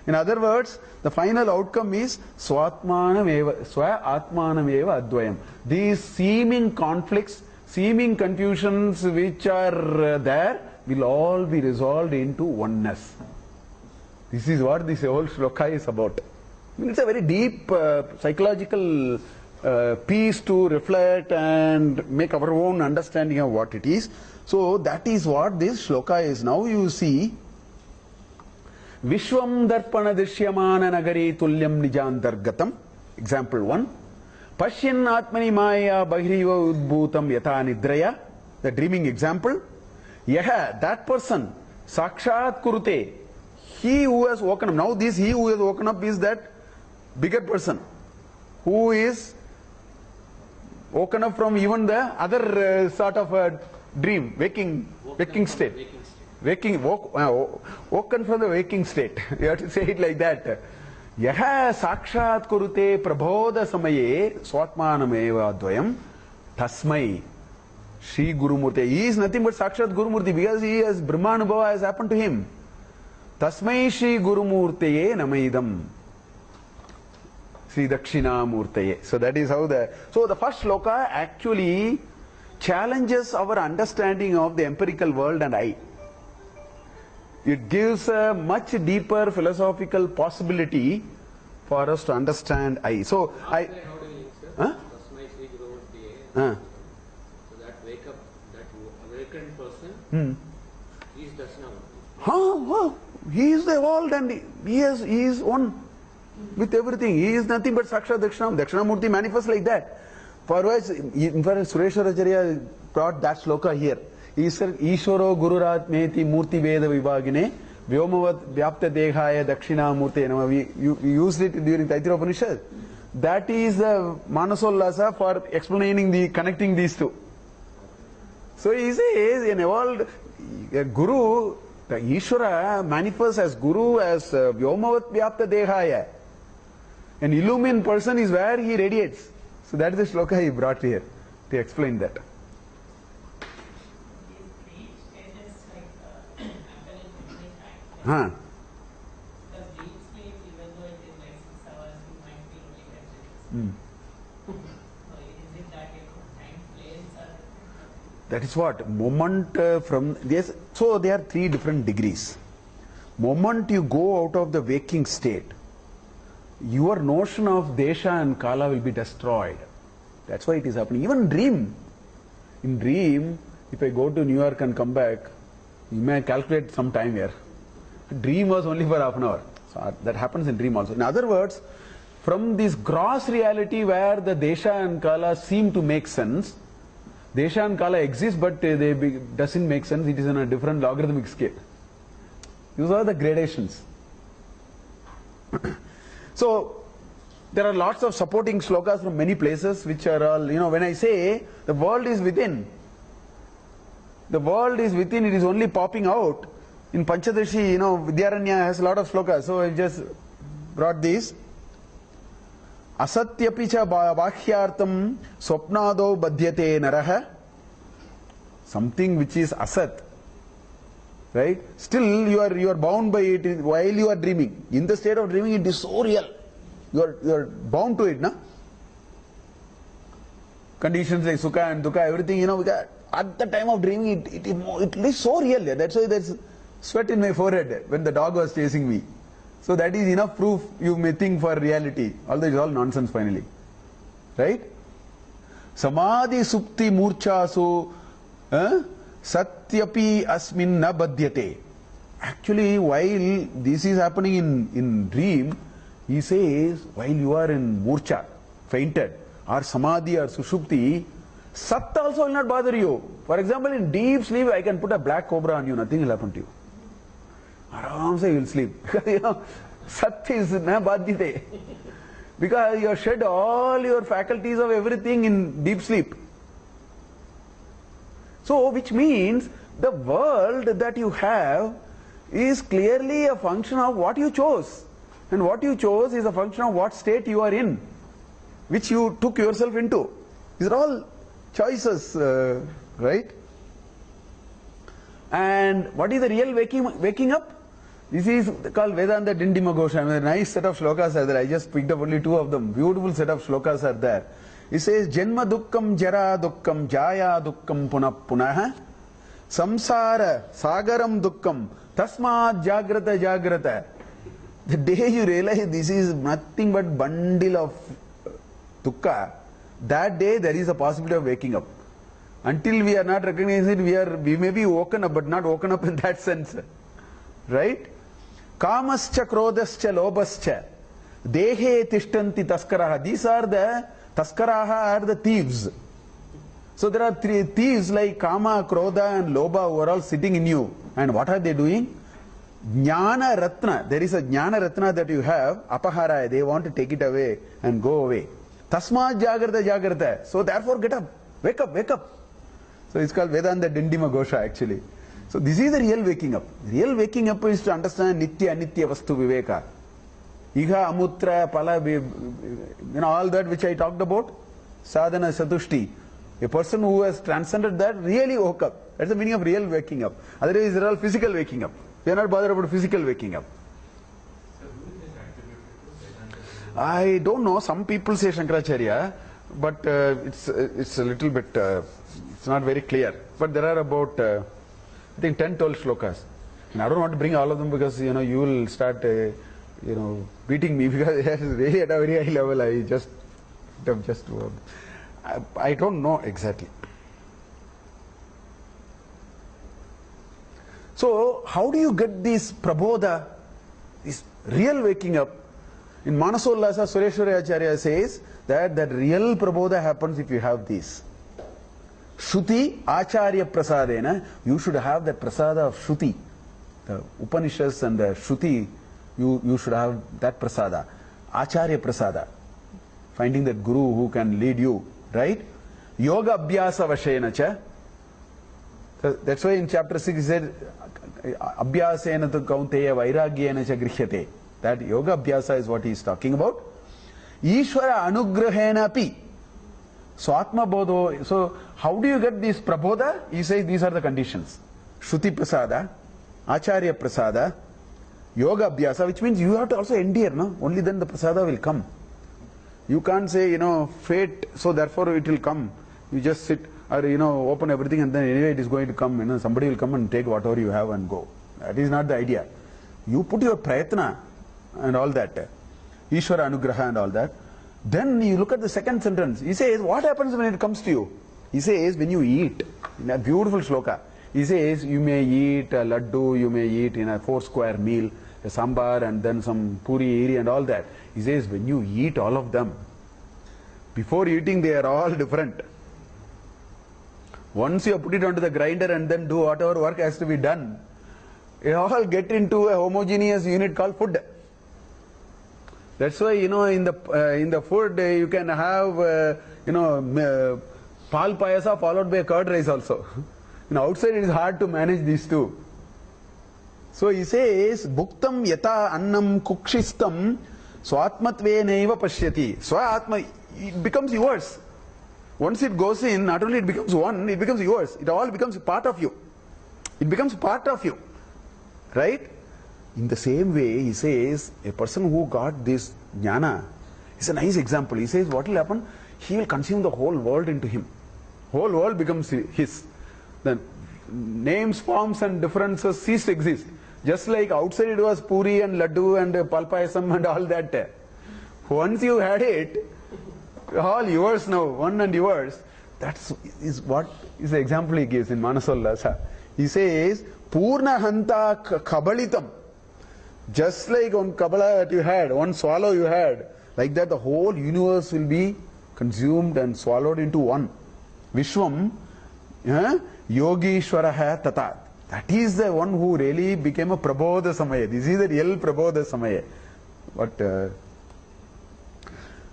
In other words, the final outcome is swatmanam eva, swa atmanam eva advayam. These seeming conflicts, seeming confusions which are there will all be resolved into oneness. This is what this whole shloka is about. I mean, it's a very deep psychological piece to reflect and make our own understanding of what it is. So that is what this shloka is. Now you see, Vishwam Darpana Drishyamana Nagari Tulyam Nijantargatam. Example 1. Pashyan Atmani Maya Bahiriva Udbhutam Yata Nidraya. The dreaming example. Yaha, that person, Sakshat Kurute, he who has woken up. Now this he who has woken up is that bigger person who is woken up from even the other sort of a dream, waking state. Woken from the waking state. You have to say it like that. Yaha sakshat kurute prabodha samaye swatmanam eva advayam tasmai Shri Gurumurti. He is nothing but Sakshat Gurumurti because he has Brahmanubhava has happened to him. Tasmai Shri Gurumurtaye namaidam. Sri Dakshinamurtaye. So that is how so the first shloka actually challenges our understanding of the empirical world and I. It gives a much deeper philosophical possibility for us to understand I. So I. How do you link, sir? Huh? Tasmai Shri Gurumurtaye. So that that awakened person is Dakshinamurti. He is the evolved and he is one with everything. He is nothing but Sakshat Dakshinamurti. Dakshinamurti manifests like that. For which, in fact, Sureshwaracharya brought that shloka here. He said, Ishwaro Gururatmeti Murti Veda Vibhagine Vyomavat Vyapta Dehaya Dakshinamurti. We used it during Taittiriya Upanishad. That is the Manasollasa for explaining connecting these two. So he says, an evolved Guru, the Ishvara manifests as Guru, as Vyomavat Vyapta Dehaya. An illumined person is where he radiates. So that is the shloka he brought here to explain that. Huh. Because deep sleep, even though it is like 6 hours, you might be only conscious. So is it that time planes are? That is what moment from yes. So there are 3 different degrees. Moment you go out of the waking state, your notion of desha and kala will be destroyed. That's why it is happening. Even dream. In dream, if I go to New York and come back, you may calculate some time here. Dream was only for half an hour. So that happens in dream also. In other words, from this gross reality where the desha and kala seem to make sense, desha and kala exist but they doesn't make sense. It is in a different logarithmic scale. These are the gradations. So there are lots of supporting shlokas from many places which are all, when I say the world is within, the world is within, it is only popping out. In Panchadashi, Vidyaranya has a lot of shlokas, so I just brought this. Asatyapi cha bhahyartam swapnado badhyate naraha. Something which is asat, right? Still you are bound by it while you are dreaming. In the state of dreaming, it is so real. You are bound to it, na? Conditions like sukha and dukkha, everything, at the time of dreaming, it is so real. That's why there's sweat in my forehead when the dog was chasing me. So that is enough proof you may think for reality. Although it's all nonsense finally. Right? Samadhi supti murchasu satyapi asmin na badhyate. Actually, while this is happening in dream, he says, while you are in murcha, fainted, or samadhi or sushupti, sat also will not bother you. For example, in deep sleep, I can put a black cobra on you, nothing will happen to you. Aram se you will sleep. Sat is na badhyate. Because you have shed all your faculties of everything in deep sleep. So, which means the world that you have is clearly a function of what you chose. And what you chose is a function of what state you are in, which you took yourself into. These are all choices, right? And what is the real waking up? This is called Vedanta Dindimagosha. A nice set of shlokas are there. I just picked up only two of them. Beautiful set of shlokas are there. It says, Janma dukkam jara dukkam jaya dukkam punah punah samsara sagaram dukkam tasmad jagrata jagrata. The day you realize this is nothing but bundle of dukkha, that day there is a possibility of waking up. Until we are not recognizing it, we may be woken up, but not woken up in that sense. Right? Kamascha krodascha lobascha dehe tishtanti taskaraha. These are the taskaraha, are the thieves. So there are three thieves like kama, krodha and loba who are all sitting in you. And what are they doing? Jnana ratna. There is a jnana ratna that you have, apahara. They want to take it away and go away. Tasmad jagrata jagrata. So therefore get up. Wake up, wake up. So it's called Vedanta Dindimagosha actually. So this is the real waking up. Real waking up is to understand Nitya Anitya Vastu Viveka. Iha Amutra Pala, all that which I talked about. Sadhana Satushti. A person who has transcended that really woke up. That's the meaning of real waking up. Otherwise they're all physical waking up. They are not bothered about physical waking up. I don't know. Some people say Shankaracharya, but it's a little bit, it's not very clear. But there are about I think 10, 12 shlokas. And I don't want to bring all of them because you will start beating me because it is really at a very high level. I don't know exactly. So how do you get this prabodha, this real waking up? In Manasollasa, Sureshwara Acharya says that real prabodha happens if you have this. Shruti Acharya Prasadena, you should have that prasada of Shruti. The Upanishads and the Shruti, you should have that prasada. Acharya Prasada. Finding that guru who can lead you, right? Yoga Abhyasa Vashena cha. That's why in chapter 6 he said, Abhyasena tu kaunteya vairagyena cha grihyate. That yoga abhyasa is what he is talking about. Ishvara anugrahena api. Swatma bodho. So how do you get this prabodha? He says these are the conditions. Shruti prasada, acharya prasada, yoga abhyasa, which means you have to also endure, no? Only then the prasada will come. You can't say, fate, so therefore it will come. You just sit or, open everything and then anyway it is going to come. Somebody will come and take whatever you have and go. That is not the idea. You put your prayatna and all that. Ishvara anugraha and all that. Then you look at the second sentence. He says, what happens when it comes to you? He says, when you eat, in a beautiful shloka, he says, you may eat a laddu, you may eat in a 4-square meal, a sambar and then some puri, iri and all that. He says, when you eat all of them, before eating they are all different. Once you put it onto the grinder and then do whatever work has to be done, they all get into a homogeneous unit called food. That's why, in the food you can have, pal payasa followed by a curd rice also. Outside it is hard to manage these two. So he says, Bhuktam yata annam kukshistam Swatmatvenaiva pashyati. Swatma, it becomes yours. Once it goes in, not only it becomes one, it becomes yours. It all becomes part of you. It becomes part of you. Right? In the same way, he says, a person who got this jnana is a nice example. He says, what will happen? He will consume the whole world into him. Whole world becomes his. The names, forms and differences cease to exist. Just like outside it was puri and laddu and palpayasam and all that. Once you had it, all yours now, one and yours. That is what is the example he gives in Manasollasa. He says, Purna Hanta Kabalitam. Just like one Kabbalah that you had, one swallow you had, like that the whole universe will be consumed and swallowed into one. Vishwam Yogishwaraha Tata. That is the one who really became a Prabodha Samaya. This is the real Prabodha Samaya. But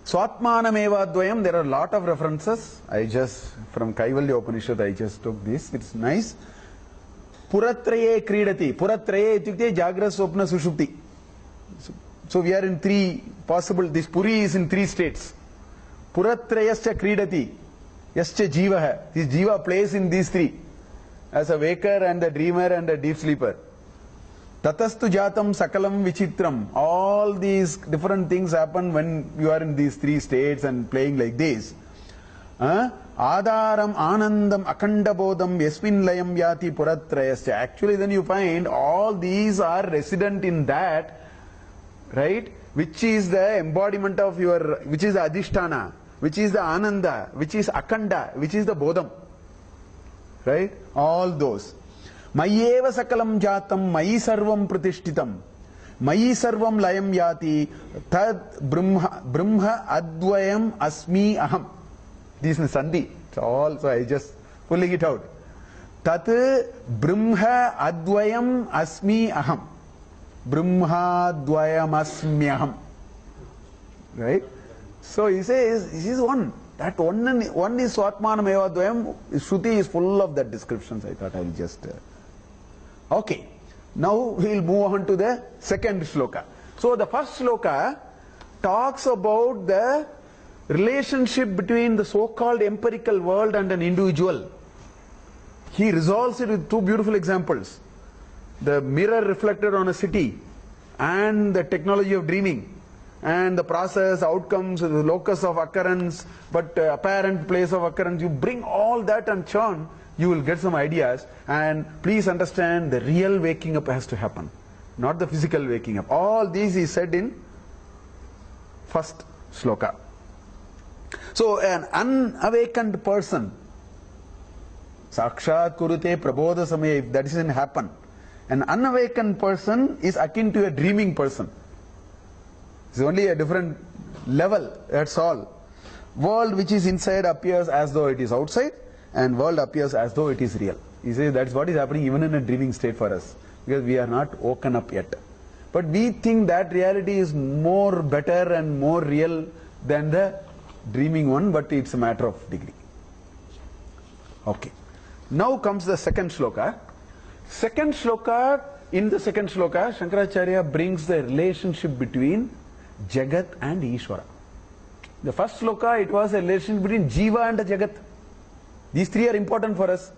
Swatmanameva Dvayam, there are a lot of references. I just, from Kaivalya Upanishad, I just took this. It's nice. Puratraye Kridati. Puratraye ityukte Jagra Swapna Sushupti. So we are in three possible, this Puri is in three states. Puratrayascha Kridati. Yascha Jivaha. This Jiva plays in these three. As a waker and a dreamer and a deep sleeper. Tatastu jatam sakalam vichitram. All these different things happen when you are in these three states and playing like this. Adaram anandam akandabodham yasmin layam yati puratrayasya. Actually then you find all these are resident in that, right? Which is the embodiment of your, which is the adhisthana, which is the ananda, which is akanda, which is the bodham. Right? All those. Mayeva sakalam jatam, mayi sarvam pratishtitam, mayi sarvam layam yati, tad brahma advayam asmi aham. This is Sandhi. It's all, so I just pulling it out. Tat brahma advayam asmi aham. Brahma advayam asmi aham. Right? So he says, this is one. That one is Swatmanam Eva Dvayam. Shruti is full of that descriptions. I thought I will just... Okay. Now we will move on to the second shloka. So the first shloka talks about the relationship between the so-called empirical world and an individual. He resolves it with two beautiful examples. The mirror reflected on a city and the technology of dreaming. And the process, outcomes, the locus of occurrence, but apparent place of occurrence. You bring all that and churn, you will get some ideas. And please understand, the real waking up has to happen, not the physical waking up. All these is said in first shloka. So an unawakened person, sakshat kurute prabodha samaya, if that doesn't happen, an unawakened person is akin to a dreaming person. It's only a different level, that's all. World which is inside appears as though it is outside, and world appears as though it is real. He says that's what is happening even in a dreaming state for us, because we are not woken up yet. But we think that reality is more better and more real than the dreaming one, but it's a matter of degree. Okay. Now comes the second shloka. In the second shloka, Shankaracharya brings the relationship between Jagat and Ishvara. The first shloka, it was a relation between Jiva and the Jagat. These three are important for us.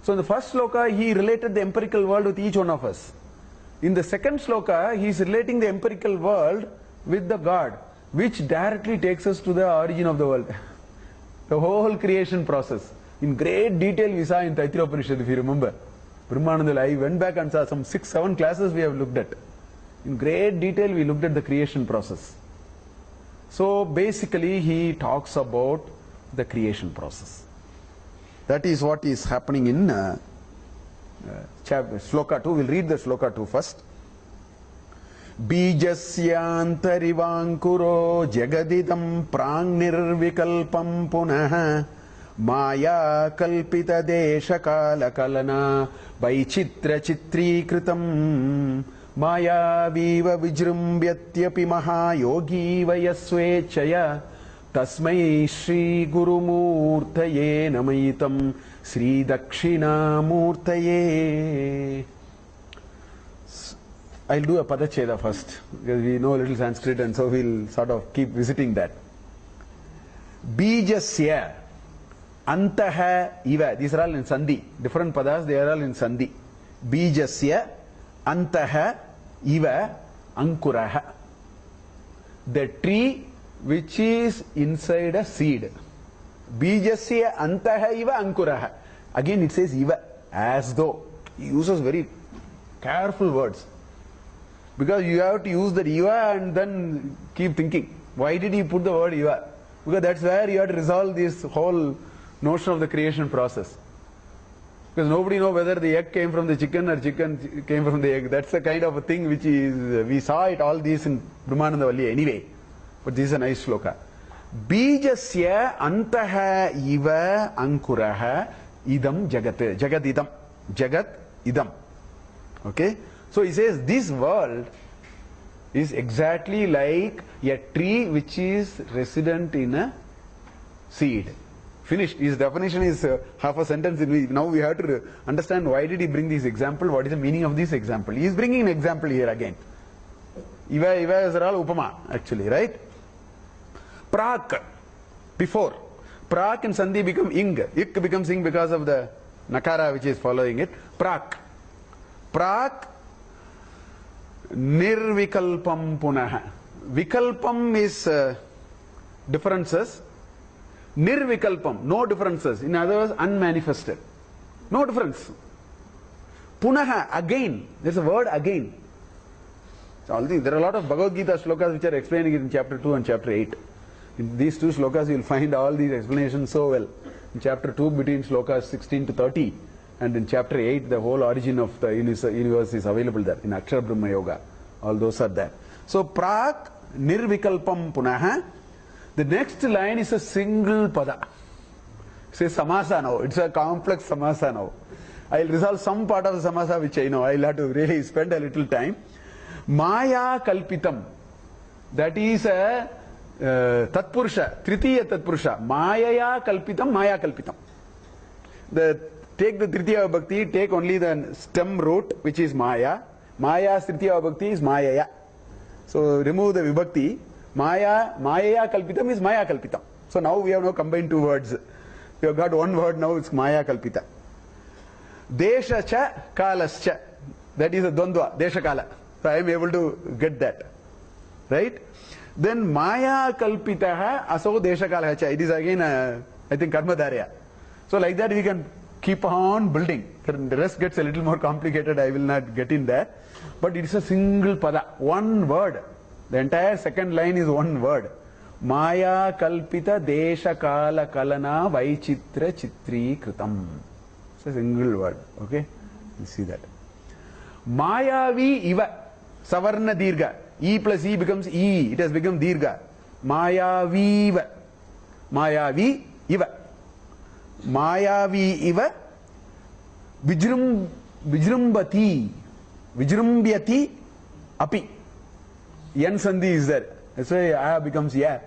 So in the first shloka, he related the empirical world with each one of us. In the second shloka, he is relating the empirical world with the God, which directly takes us to the origin of the world. The whole creation process. In great detail we saw in Taittiriya Upanishad, if you remember. Brahmananda, I went back and saw some 6-7 classes we have looked at. In great detail we looked at the creation process. So basically he talks about the creation process. That is what is happening in Shloka 2. We'll read the Shloka 2 first. Bijasyantarivangkuro jagadidam prang nirvikalpam punah maya kalpita desha kala kalana vaichitra chitrikritam maya viva vijrumbhyatyapi mahayogi vayasvechaya tasmai Shri Gurumurtaye namayitam Sri Dakshinamurtaye. I'll do a Padacheda first, because we know a little Sanskrit and so we'll sort of keep visiting that. Bijasya Antaha Iva. These are all in Sandhi. Different padas, they are all in Sandhi. Bijasya Antaha Iva Ankuraha. The tree which is inside a seed. Bijasya Antaha Iva Ankuraha. Again it says Iva, as though. He uses very careful words. Because you have to use the Iva and then keep thinking. Why did he put the word Iva? Because that's where you have to resolve this whole notion of the creation process. Because nobody knows whether the egg came from the chicken or chicken came from the egg. That's the kind of a thing which is, we saw it all these in Brahmananda Valli anyway. But this is a nice shloka. Bijasya antaha iva ankuraha idam jagat. Jagat idam. Jagat idam. Okay? So he says this world is exactly like a tree which is resident in a seed. Finished. His definition is half a sentence. Now we have to understand why did he bring this example, what is the meaning of this example. He is bringing an example here again. Iva is all upama actually, right? Prak, before. Prak and Sandhi become ing. Ik becomes ing because of the nakara which is following it. Prak. Prak nirvikalpam punaha. Vikalpam is differences. Nirvikalpam, no differences. In other words, unmanifested. No difference. Punaha, again. There's a word again. So there are a lot of Bhagavad Gita shlokas which are explaining it in chapter 2 and chapter 8. In these two shlokas you will find all these explanations so well. In chapter 2 between shlokas 16 to 30 and in chapter 8 the whole origin of the universe is available there in Akshara Brahma Yoga. All those are there. So Prak Nirvikalpam Punaha. The next line is a single pada. It says samasa now. It's a complex samasa now. I'll resolve some part of the samasa which I know. I'll have to really spend a little time. Maya kalpitam. That is a tatpurusha, tritiya tatpurusha. Mayaya kalpitam, maya kalpitam. Take the tritiya vibhakti, take only the stem root which is maya. Maya's tritiya vibhakti is mayaya. So remove the vibhakti. Maya kalpitam is maya kalpitam. So now we have now combined two words. We have got one word now, it's maya kalpita. Desha cha kalascha. That is a dvandva, desha kala. So I am able to get that. Right? Then maya kalpitaha aso desha kala cha. It is again, I think, karma dharya. So like that we can keep on building. The rest gets a little more complicated. I will not get in there. But it is a single pada, one word. The entire second line is one word. Maya kalpita desha kala kalana vaichitra chitri kritam. It's a single word. Okay? You see that. Mayavi iva. Savarna dirga. E plus E becomes E. It has become dirga. Mayavi iva. Mayavi iva. Mayavi iva. Vijrumbati. Vijrumbyati api. Yan sandhi is there. That's why Aya becomes Ya.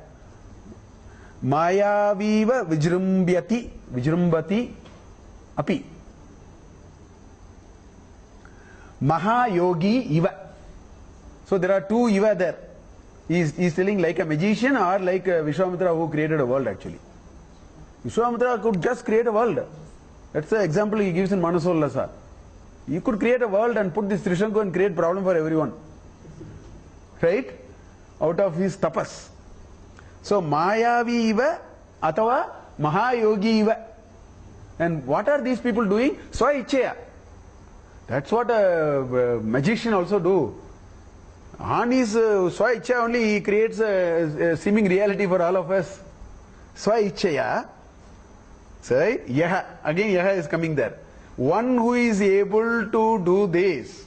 Mayaviva vijrumbyati. Vijrumbati api. Mahayogi iva. So there are two iva there. He is telling like a magician or like a Vishwamitra who created a world actually. Vishwamitra could just create a world. That's the example he gives in Manasollasa. He could create a world and put this Trishanku and create problem for everyone. Right? Out of his tapas. So Mayavi iva atava Mahayogi iva. And what are these people doing? Swa Ichchaya. That's what a magician also do. On his Swa Ichchaya only he creates a seeming reality for all of us. Swa Ichchaya. So Yaha. Again Yaha is coming there. One who is able to do this.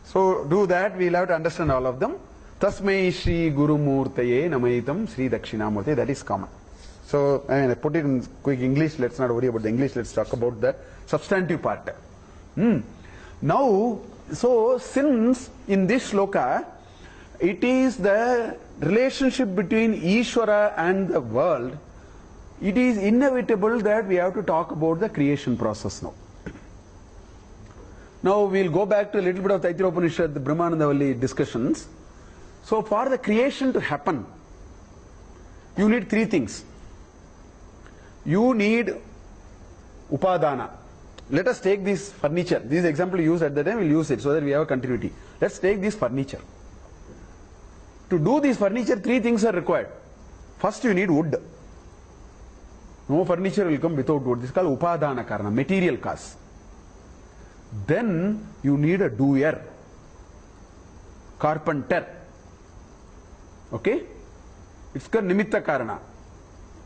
So do that, we will have to understand all of them. Tasmai Shri Guru Murtaye Namaitam Sri Dakshinamurty. That is common. So I put it in quick English. Let's not worry about the English. Let's talk about the substantive part. Now, so since in this shloka, it is the relationship between Ishvara and the world, it is inevitable that we have to talk about the creation process now. Now we'll go back to a little bit of Taittiriya Upanishad, the Brahmanandavalli discussions. So for the creation to happen, you need three things. You need upadana. Let us take this furniture. This example used at the time, we'll use it so that we have a continuity. Let's take this furniture. To do this furniture, three things are required. First, you need wood. No furniture will come without wood. This is called upadana karana, material cause. Then you need a doer, carpenter. Okay? It's called nimitta karana.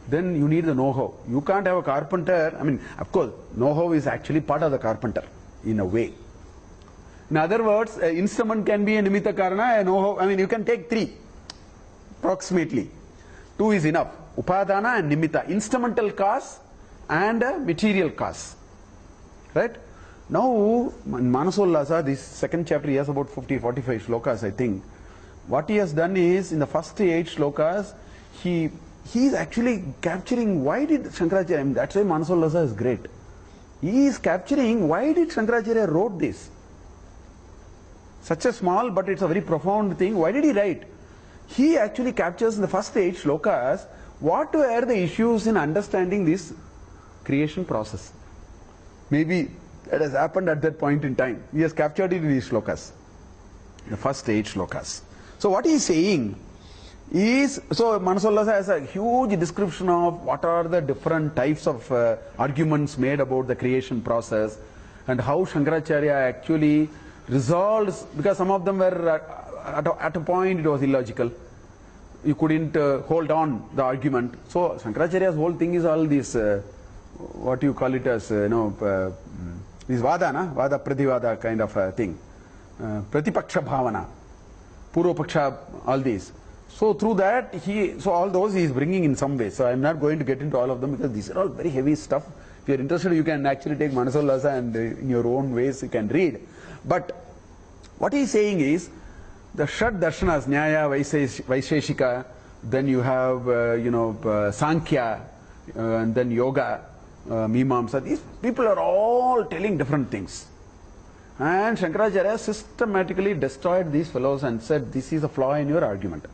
Then you need the know-how. You can't have a carpenter. I mean, of course, know-how is actually part of the carpenter in a way. In other words, an instrument can be a nimitta karana, a know-how. I mean, you can take three approximately. Two is enough. Upadana and nimitta. Instrumental cause and material cause. Right? Now, in Manasollasa, this second chapter, he has about 45 shlokas, I think. What he has done is, in the first 8 shlokas, he is actually capturing why did Shankaracharya, I mean, that's why Manasollasa is great. He is capturing why did Shankaracharya wrote this. Such a small, but it's a very profound thing. Why did he write? He actually captures in the first 8 shlokas what were the issues in understanding this creation process. Maybe that has happened at that point in time. He has captured it in these shlokas, the first 8 shlokas. So what he is saying is, so Manasollasa has a huge description of what are the different types of arguments made about the creation process and how Shankaracharya actually resolves, because some of them were at a point it was illogical. You couldn't hold on the argument. So Shankaracharya's whole thing is all this, what you call it as, this vada, vada pradivada kind of a thing. Pratipaksha bhavana, purvapaksha, all these. So through that, so all those he is bringing in some way. So I am not going to get into all of them because these are all very heavy stuff. If you are interested, you can actually take Manasollasa and in your own ways you can read. But what he is saying is, the Shad Darshanas, Nyaya, Vaisheshika, then you have, Sankhya, and then Yoga, Mimamsa. These people are all telling different things. And Shankaracharya systematically destroyed these fellows and said, this is a flaw in your argument.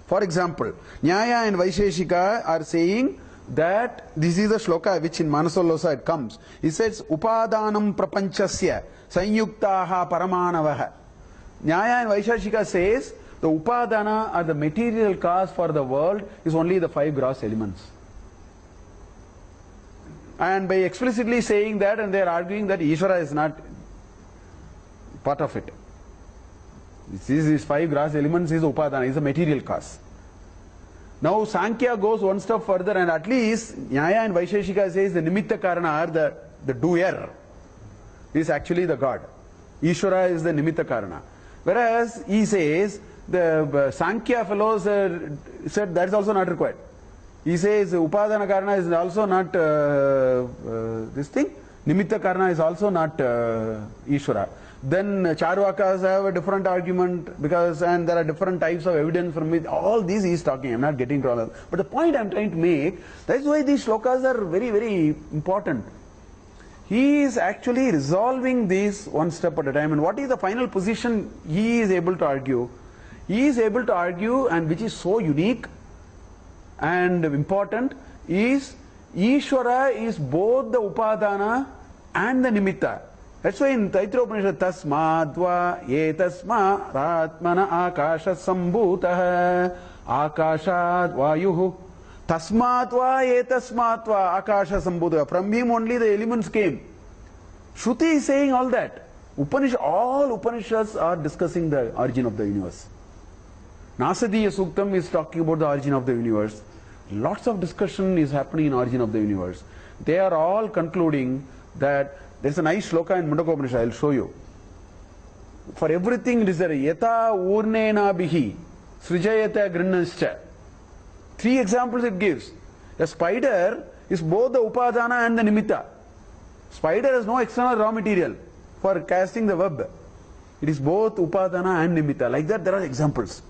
For example, Nyaya and Vaisheshika are saying that this is the shloka which in Manasollasa it comes. He says, Upadanam prapanchasya sanyuktaha paramanavaha. Nyaya and Vaisheshika says the upadana or the material cause for the world is only the 5 gross elements. And by explicitly saying that, and they are arguing that Ishvara is not part of it. These 5 gross elements is upadana, is a material cause. Now Sankhya goes one step further and at least Nyaya and Vaisheshika says the nimitta karana or the doer is actually the God. Ishvara is the nimitta karana. Whereas he says the Sankhya fellows said that is also not required. He says upadana karana is also not this thing. Nimitta karana is also not Ishvara. Then Charvakas have a different argument because, and there are different types of evidence from it. All these he is talking. I am not getting into all of them. But the point I am trying to make, that is why these shlokas are very, very important. He is actually resolving these one step at a time. And what is the final position he is able to argue? He is able to argue, and which is so unique and important, is Ishvara is both the upadana and the nimitta. That's why in Taittiriya Upanishad, tasmadva etasma ratmana akasha sambhutah akashad vayuhu tasmatva etasmatva akasha sambhutah. From him only the elements came. Shruti is saying all that. All Upanishads are discussing the origin of the universe. Nasadiya Suktam is talking about the origin of the universe. Lots of discussion is happening in origin of the universe. They are all concluding that there is a nice shloka in Mundaka Upanishad, I will show you. For everything it is there. Yata urnena bihi srijayata grinnascha. 3 examples it gives. A spider is both the upadana and the nimitta. Spider has no external raw material for casting the web. It is both upadana and nimitta. Like that there are examples.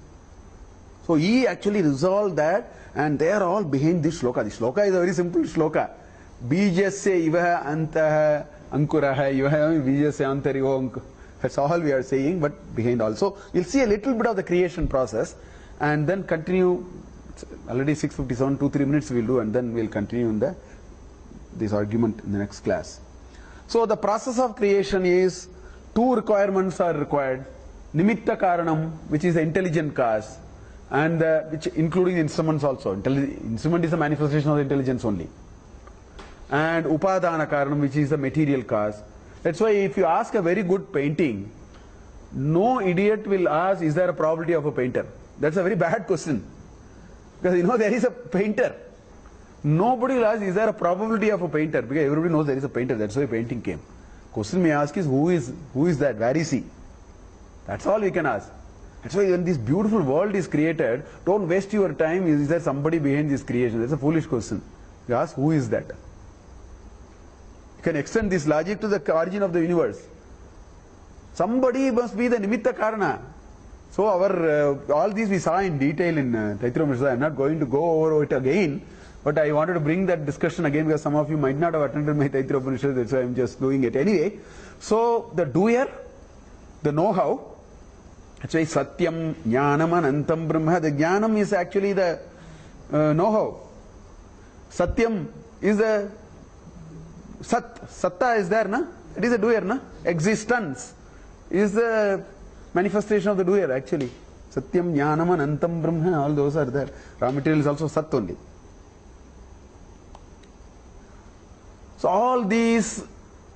So he actually resolved that, and they are all behind this shloka. This shloka is a very simple shloka. Bijasya ivaha antaha Ankuraha, you have Vijayasantari, that's all we are saying, but behind also. We'll see a little bit of the creation process and then continue. It's already 6:57, 2-3 minutes we'll do, and then we'll continue in this argument in the next class. So the process of creation is, two requirements are required. Nimitta Karanam, which is the intelligent cause, and which including instruments also. Instrument is a manifestation of the intelligence only. And Upadana Karanam, which is the material cause. That's why if you ask a very good painting, no idiot will ask, is there a probability of a painter? That's a very bad question. Because there is a painter. Nobody will ask, is there a probability of a painter? Because everybody knows there is a painter. That's why painting came. Question may ask is, who is that? Where is he? That's all we can ask. That's why when this beautiful world is created, don't waste your time. Is there somebody behind this creation? That's a foolish question. You ask, who is that? You can extend this logic to the origin of the universe. Somebody must be the Nimitta Karana. So all these we saw in detail in Taittiriya. I'm not going to go over it again, but I wanted to bring that discussion again because some of you might not have attended my Taittiriya, that's why I'm just doing it anyway. So the doer, the know-how, that's why Satyam, Jnanam, Anantam, Brahma. The Jnanam is actually the know-how. Satyam is the Satta is there, na? It is a doer, na? Existence is the manifestation of the doer actually. Satyam, Jnanam, Anantam, Brahma, all those are there. Raw material is also Sat only. So all these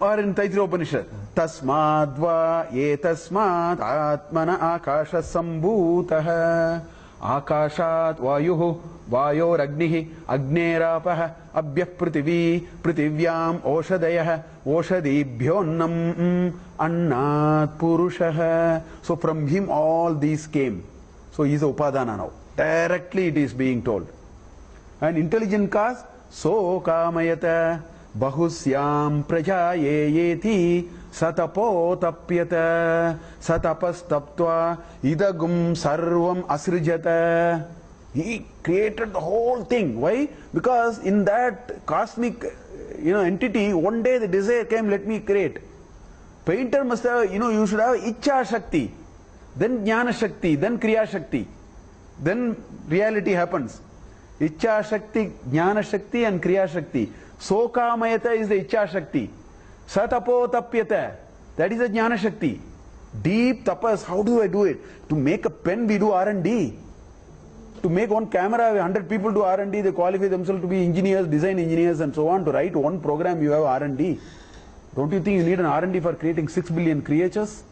are in Taittiriya Upanishad. Tasmadva etasmat atmana akasha sambhutah akashat vayuhu vayor agnihi agnerapah abhyah prithvi prithvyam oshadayah oshadibhyonnam annat purushah. So from him all these came. So he is a upadana now. Directly it is being told. And intelligent cause, so kamayata bahusyam prajayeti satapo tapyata satapastaptva idagum sarvam asrijata. He created the whole thing. Why? Because in that cosmic entity, one day the desire came, let me create. Painter must have, you should have Ichcha Shakti, then Jnana Shakti, then Kriya Shakti. Then reality happens. Ichcha Shakti, Jnana Shakti and Kriya Shakti. Sokamayata is the Ichcha Shakti. Satapo Tapyata, that is the Jnana Shakti. Deep tapas, how do I do it? To make a pen we do R&D. To make one camera, 100 people do R&D, they qualify themselves to be engineers, design engineers and so on. To write one program you have R&D. Don't you think you need an R&D for creating 6 billion creatures?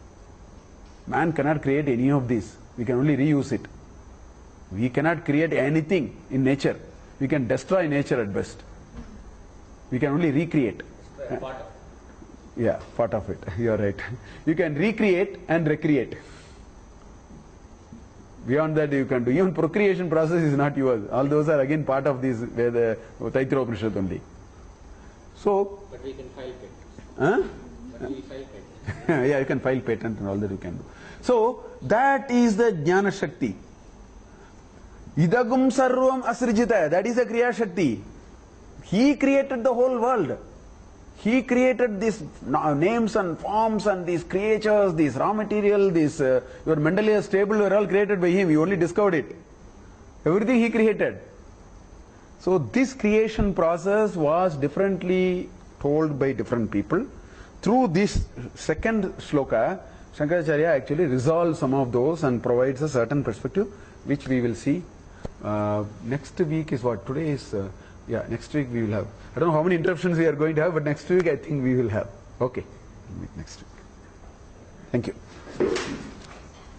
Man cannot create any of these. We can only reuse it. We cannot create anything in nature. We can destroy nature at best. We can only recreate. Part of it. Yeah, part of it. You are right. You can recreate and recreate. Beyond that you can do. Even procreation process is not yours. All those are again part of this where the Taittiriya Upanishad only. So. But we can file patents. Huh? But we file patents. Yeah, you can file patent and all that you can do. So that is the Jnana Shakti. Idagum sarvam asrijita. That is the Kriya Shakti. He created the whole world. He created these names and forms and these creatures, these raw material, your Mendeleev's table were all created by him. He only discovered it. Everything he created. So this creation process was differently told by different people. Through this second shloka, Shankaracharya actually resolves some of those and provides a certain perspective, which we will see. Next week is what? Today is... next week we will have. I don't know how many interruptions we are going to have, but next week I think we will have. Okay, we'll meet next week. Thank you.